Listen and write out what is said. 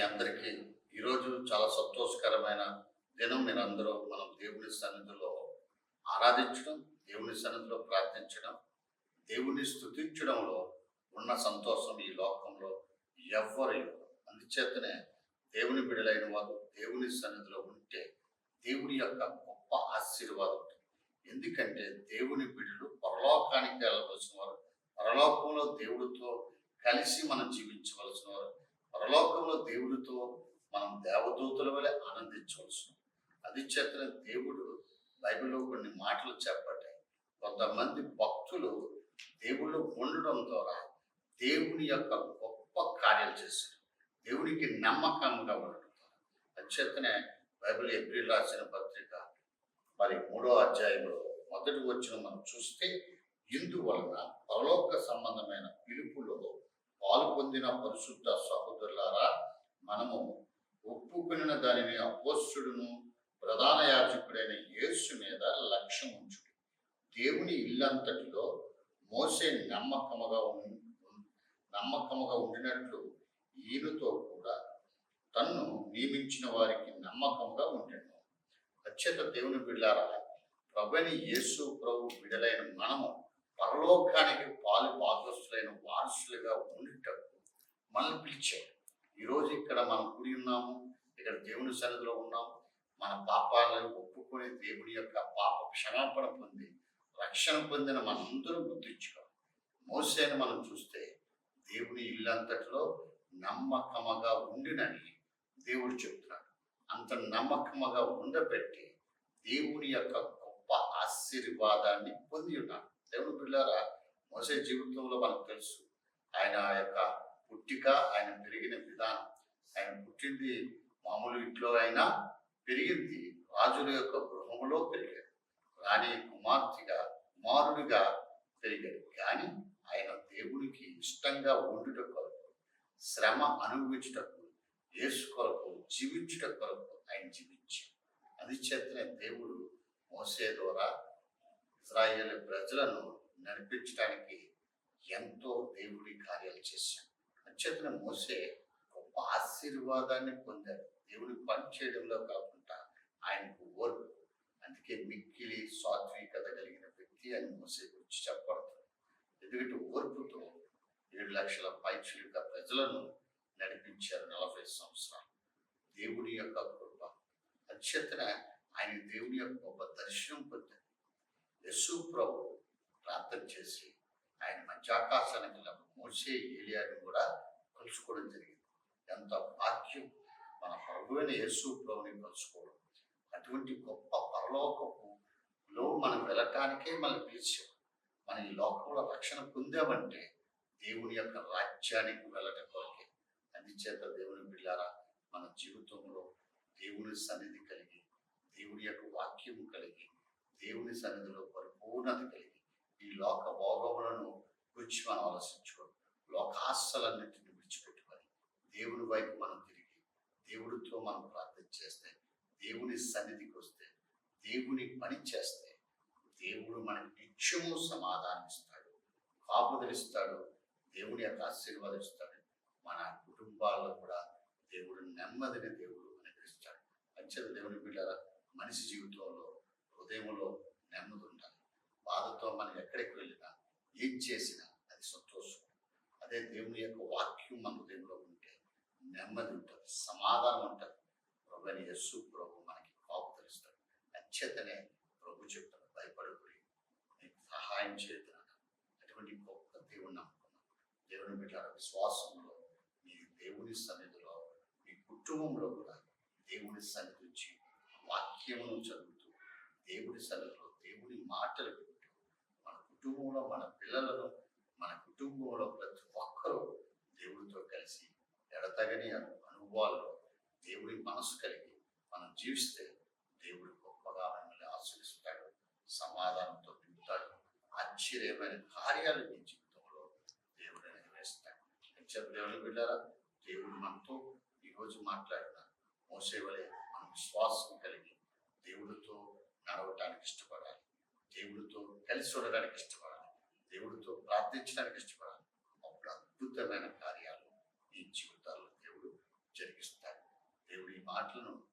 అందరికీ ఈరోజు చాలా సంతోషకరమైన దినం. మీరందరూ మనం దేవుని సన్నిధిలో ఆరాధించడం, దేవుని సన్నిధిలో ప్రార్థించడం, దేవుని స్తుతించడంలో ఉన్న సంతోషం ఈ లోకంలో ఎవ్వరు ఇవ్వరు. అందుచేతనే దేవుని బిడలైన వారు దేవుని సన్నిధిలో ఉంటే దేవుని యొక్క గొప్ప ఆశీర్వాదం ఉంటుంది. ఎందుకంటే దేవుని బిడ్డలు పరలోకానికి వెళ్ళవలసిన వారు, పరలోకంలో దేవుడితో కలిసి మనం జీవించవలసిన వారు, పరలోకంలో దేవుడితో మనం దేవదూతల వలె ఆనందించవలసిన. అది చేతనే దేవుడు బైబిల్లో కొన్ని మాటలు చెప్పబడ్డాయి. కొంతమంది భక్తులు దేవుళ్ళు ఉండడం ద్వారా దేవుని యొక్క గొప్ప కార్యాలు చేశారు, దేవునికి నమ్మకంగా ఉండడం ద్వారా. అంచేతనే బైబిల్ ఎబ్రిల్ రాసిన పత్రిక 3వ అధ్యాయంలో మొదటి వచనం మనం చూస్తే, ఇందువలన పరలోక సంబంధమైన పిలుపులో పాలు పొందిన పరిశుద్ధ సహోదరులారా, మనము ఒప్పుకొనిన దానిని అపోస్తలుడును ప్రధాన యాజకుడైన యేసు మీద లక్ష్యం ఉంచుడు. దేవుని ఇల్లంతటిలో మోసే నమ్మకముగా ఉండినట్లు ఈయనతో కూడా తన్ను నియమించిన వారికి నమ్మకంగా ఉండెను. అత్యంత దేవుని బిడ్డలారా, ప్రభువైన యేసు ప్రభు బిడ్డలైన మనము పరలోకానికి పాలు భాగస్తులైన వారసులుగా ఉండేటప్పుడు మనల్ని పిలిచాడు. ఈరోజు ఇక్కడ మనం కూడి ఉన్నాము, ఇక్కడ దేవుని సన్నిధిలో ఉన్నాము. మన పాపాలను ఒప్పుకొని దేవుని యొక్క పాప క్షమాపణ పొంది రక్షణ పొందిన మనందరూ గుర్తించుకోవాలి. మోసేని మనం చూస్తే దేవుని ఇల్లంతటిలో నమ్మకముగా ఉండినని దేవుడు చెప్తున్నాడు. అంత నమ్మకముగా ఉండబెట్టి దేవుని యొక్క గొప్ప ఆశీర్వాదాన్ని పొంది ఉన్నాడు. దేవుని పిల్లారా, మోసే జీవితంలో మనకు తెలుసు ఆయన యొక్క పుట్టిక, ఆయన పెరిగిన విధానం. ఆయన పుట్టింది మామూలు ఇంట్లో అయినా పెరిగింది రాజుల యొక్క గృహంలో పెరిగాడు. రాణి కుమారుడిగా పెరిగాడు. కానీ ఆయన దేవునికి ఇష్టంగా ఉండుట కొరకు, శ్రమ అనుభవించుటకు, యేసు కొరకు జీవించుట కొరకు ఆయన జీవించాడు. అది చేతనే దేవుడు మోసే ద్వారా ఇశ్రాయేలు ప్రజలను నడిపించడానికి ఎంతో దేవుడి కార్యాలు చేశాడు. అంచేతన మోసే గొప్ప ఆశీర్వాదాన్ని పొందాడు. దేవుని పని చేయడంలో కాకుండా ఆయనకు ఓర్పు. అందుకే మిక్కిలి సాత్వికత కలిగిన వ్యక్తి అని మోసే గురించి చెప్పబడుతుంది. ఎందుకంటే ఓర్పుతో 7 లక్షల పైచిలుక ప్రజలను నడిపించారు 40 సంవత్సరాలు. దేవుని యొక్క కృప. అత్యంతన ఆయన దేవుని యొక్క గొప్ప దర్శనం పొందాడు. యేసు ప్రభు ప్రార్థన చేసి ఆయన మధ్యాకాశానికి మోసే ఏలియాను కూడా కలుసుకోవడం జరిగింది. ఎంత భాగ్యం మన ప్రభువైన యేసు ప్రభుని కలుసుకోవడం. అటువంటి గొప్ప పరలోకపులో మనం వెళ్ళటానికే మనం పిలిచాం. మన ఈ లోకంలో రక్షణ పొందామంటే దేవుని యొక్క రాజ్యానికి వెళ్ళటం కొరకే. అందుచేత దేవుని బిడ్డలారా, మన జీవితంలో దేవుని సన్నిధి కలిగి, దేవుని యొక్క వాక్యము కలిగి, దేవుని సన్నిధిలో పరిపూర్ణత కలిగి, ఈ లోక భోగములను గురించి మనం ఆలోచించుకోండి. లోకాశలన్నింటినీ విడిచిపెట్టుకొని దేవుని వైపు మనం తిరిగి దేవుడితో మనం ప్రార్థన చేస్తే, దేవుని సన్నిధికి వస్తే, దేవుని పని చేస్తే దేవుడు మనకి నిత్యము సమాధానం ఇస్తాడు, కాపుదలిస్తాడు, దేవుని యొక్క ఆశీర్వాదం ఇస్తాడు. మన కుటుంబాల్లో కూడా దేవుడు నెమ్మదిని దేవుడు అనుగ్రహిస్తాడు. అంచేత దేవుని బిడ్డలారా, మనిషి జీవితంలో హృదయంలో నెమ్మది ఉండాలి. బాధతో మనం ఎక్కడికి వెళ్ళినా, ఏం చేసినా అది సంతోషం. అదే దేవుని యొక్క వాక్యం మన హృదయంలో ఉంటే నెమ్మది ఉంటుంది, సమాధానం ఉంటుంది. ప్రభువైన యేసు ప్రభు మనకి కాపుదలిస్తాడు. అత్యతనే ప్రభు చెప్తాడు, భయపడకుడి, నీకు సహాయం చేస్తున్నాడు. అటువంటి గొప్ప దేవుని నమ్ముకున్నాం. దేవుని బిడ్డల విశ్వాసంలో మీ దేవుని సన్నిధిలో, మీ కుటుంబంలో కూడా దేవుని సన్నిధి నుంచి వాక్యమును చదువుతూ, దేవుని సన్నిధిలో దేవుని మాటలు వింటూ, మన కుటుంబంలో మన పిల్లలను, మన కుటుంబంలో ప్రతి ఒక్కరూ దేవుడితో కలిసి ఎడతగని అనుభవాల్లో దేవుడి మనసు కలిగి మనం జీవిస్తే దేవుడు గొప్పగా మిమ్మల్ని ఆశీర్వదిస్తాడు, సమాధానంతో నింపుతాడు. ఆశ్చర్యమైన కార్యాలు మీ జీవితంలో దేవుడు నెరవేరుస్తాడు. దేవుని బిడ్డలారా, దేవుడు మనతో ఈరోజు మాట్లాడిన మోసే వలె మనం విశ్వాసం కలిగి దేవుడితో నడవటానికి ఇష్టపడాలి, దేవుడితో కలిసి ఉండడానికి ఇష్టపడాలి, దేవుడితో ప్రార్థించడానికి ఇష్టపడాలి. అప్పుడు అద్భుతమైన కార్యాలు ఈ జీవితాల్లో దేవుడు జరిగిస్తాడు. దేవుడి మాటలను